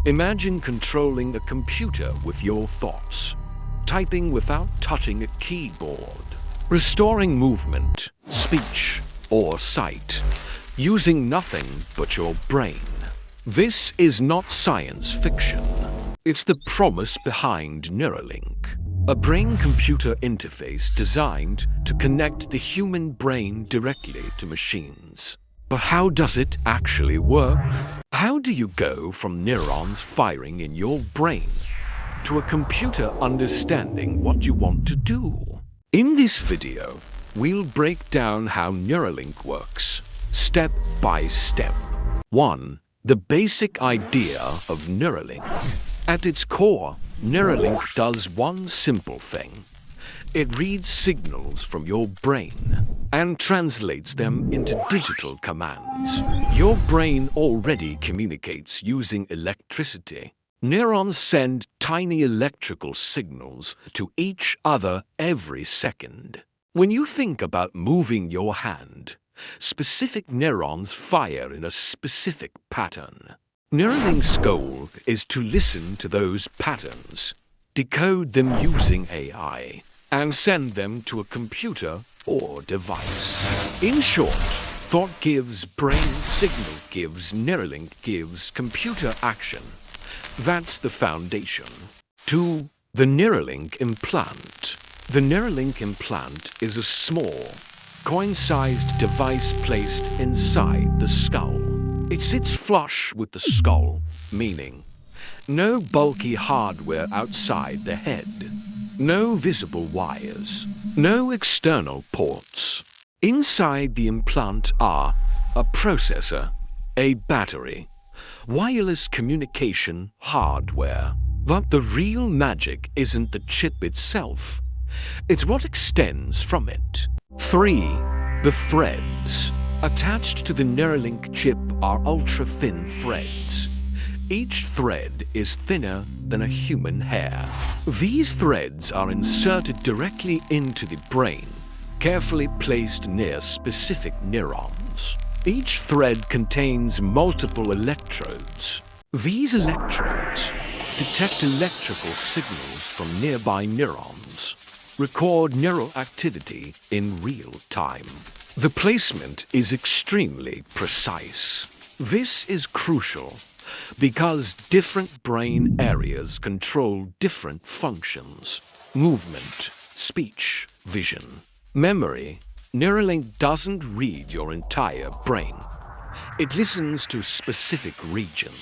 Imagine controlling a computer with your thoughts, typing without touching a keyboard, restoring movement, speech, or sight, using nothing but your brain. This is not science fiction. It's the promise behind Neuralink, a brain-computer interface designed to connect the human brain directly to machines. But how does it actually work? How do you go from neurons firing in your brain to a computer understanding what you want to do? In this video, we'll break down how Neuralink works, step by step. 1. The basic idea of Neuralink. At its core, Neuralink does one simple thing. It reads signals from your brain and translates them into digital commands. Your brain already communicates using electricity. Neurons send tiny electrical signals to each other every second. When you think about moving your hand, specific neurons fire in a specific pattern. Neuralink's goal is to listen to those patterns, decode them using AI, and send them to a computer or device. In short, thought gives brain, signal gives Neuralink, gives computer action. That's the foundation. 2. The Neuralink implant. The Neuralink implant is a small, coin-sized device placed inside the skull. It sits flush with the skull, meaning no bulky hardware outside the head, no visible wires, no external ports. Inside the implant are a processor, a battery, wireless communication hardware. But the real magic isn't the chip itself. It's what extends from it. 3. The threads. Attached to the Neuralink chip are ultra-thin threads. Each thread is thinner than a human hair. These threads are inserted directly into the brain, carefully placed near specific neurons. Each thread contains multiple electrodes. These electrodes detect electrical signals from nearby neurons, record neural activity in real time. The placement is extremely precise. This is crucial because different brain areas control different functions: movement, speech, vision, memory. Neuralink doesn't read your entire brain. It listens to specific regions,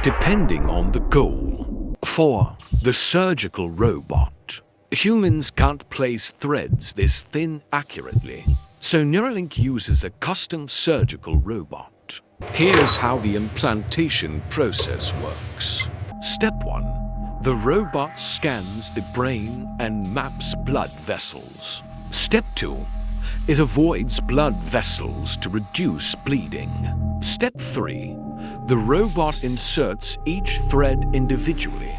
depending on the goal. 4. The surgical robot. Humans can't place threads this thin accurately, so Neuralink uses a custom surgical robot. Here's how the implantation process works. Step 1. The robot scans the brain and maps blood vessels. Step 2. It avoids blood vessels to reduce bleeding. Step 3. The robot inserts each thread individually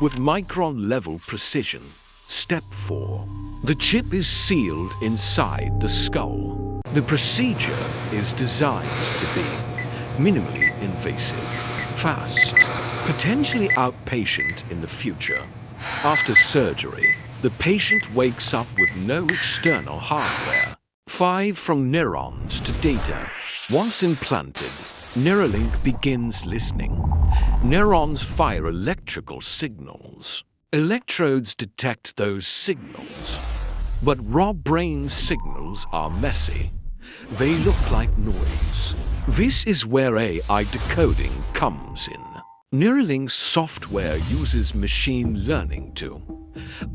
with micron-level precision. Step 4. The chip is sealed inside the skull. The procedure is designed to be minimally invasive, fast, potentially outpatient in the future. After surgery, the patient wakes up with no external hardware. 5. From neurons to data. Once implanted, Neuralink begins listening. Neurons fire electrical signals. Electrodes detect those signals, but raw brain signals are messy. They look like noise. This is where AI decoding comes in. Neuralink's software uses machine learning to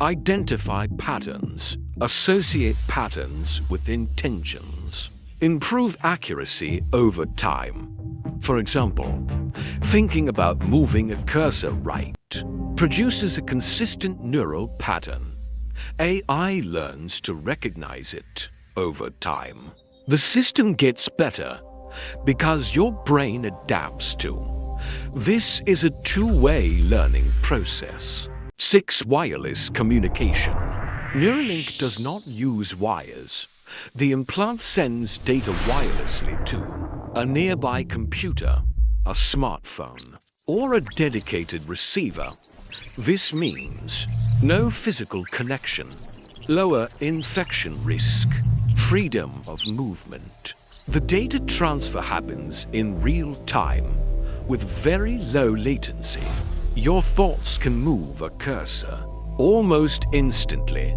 identify patterns, associate patterns with intentions, improve accuracy over time. For example, thinking about moving a cursor right produces a consistent neural pattern. AI learns to recognize it over time. The system gets better because your brain adapts to. This is a two-way learning process. 6. Wireless communication. Neuralink does not use wires. The implant sends data wirelessly to a nearby computer, a smartphone, or a dedicated receiver. This means no physical connection, lower infection risk, freedom of movement. The data transfer happens in real time with very low latency. Your thoughts can move a cursor almost instantly.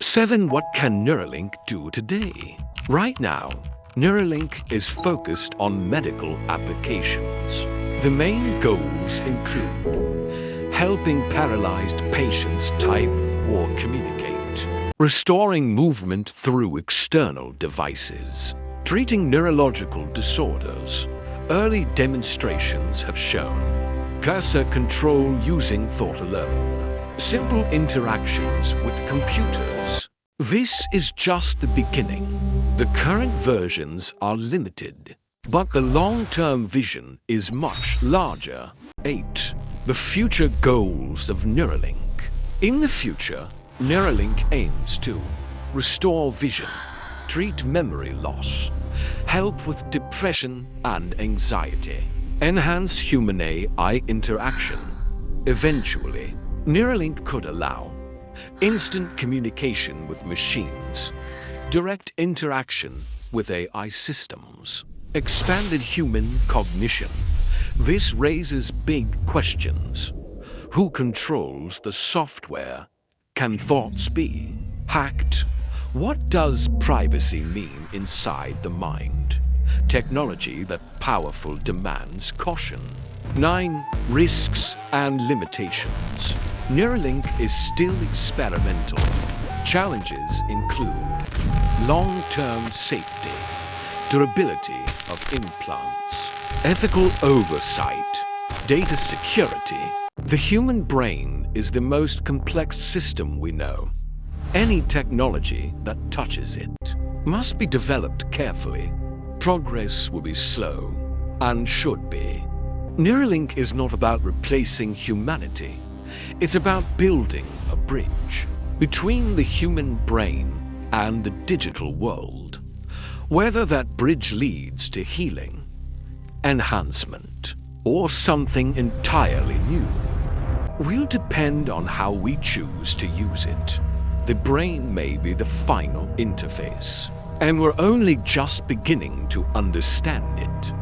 7. What can Neuralink do today? Right now, Neuralink is focused on medical applications. The main goals include helping paralyzed patients type or communicate, restoring movement through external devices, treating neurological disorders. Early demonstrations have shown cursor control using thought alone, simple interactions with computers. This is just the beginning. The current versions are limited, but the long-term vision is much larger. 8. The future goals of Neuralink. In the future, Neuralink aims to restore vision, treat memory loss, help with depression and anxiety, enhance human-AI interaction. Eventually, Neuralink could allow instant communication with machines, direct interaction with AI systems, expanded human cognition. This raises big questions. Who controls the software? Can thoughts be hacked? What does privacy mean inside the mind? Technology that powerful demands caution. 9. Risks and limitations. Neuralink is still experimental. Challenges include long-term safety, durability of implants, ethical oversight, data security. The human brain is the most complex system we know. Any technology that touches it must be developed carefully. Progress will be slow and should be. Neuralink is not about replacing humanity. It's about building a bridge between the human brain and the digital world. Whether that bridge leads to healing, enhancement, or something entirely new will depend on how we choose to use it. The brain may be the final interface, and we're only just beginning to understand it.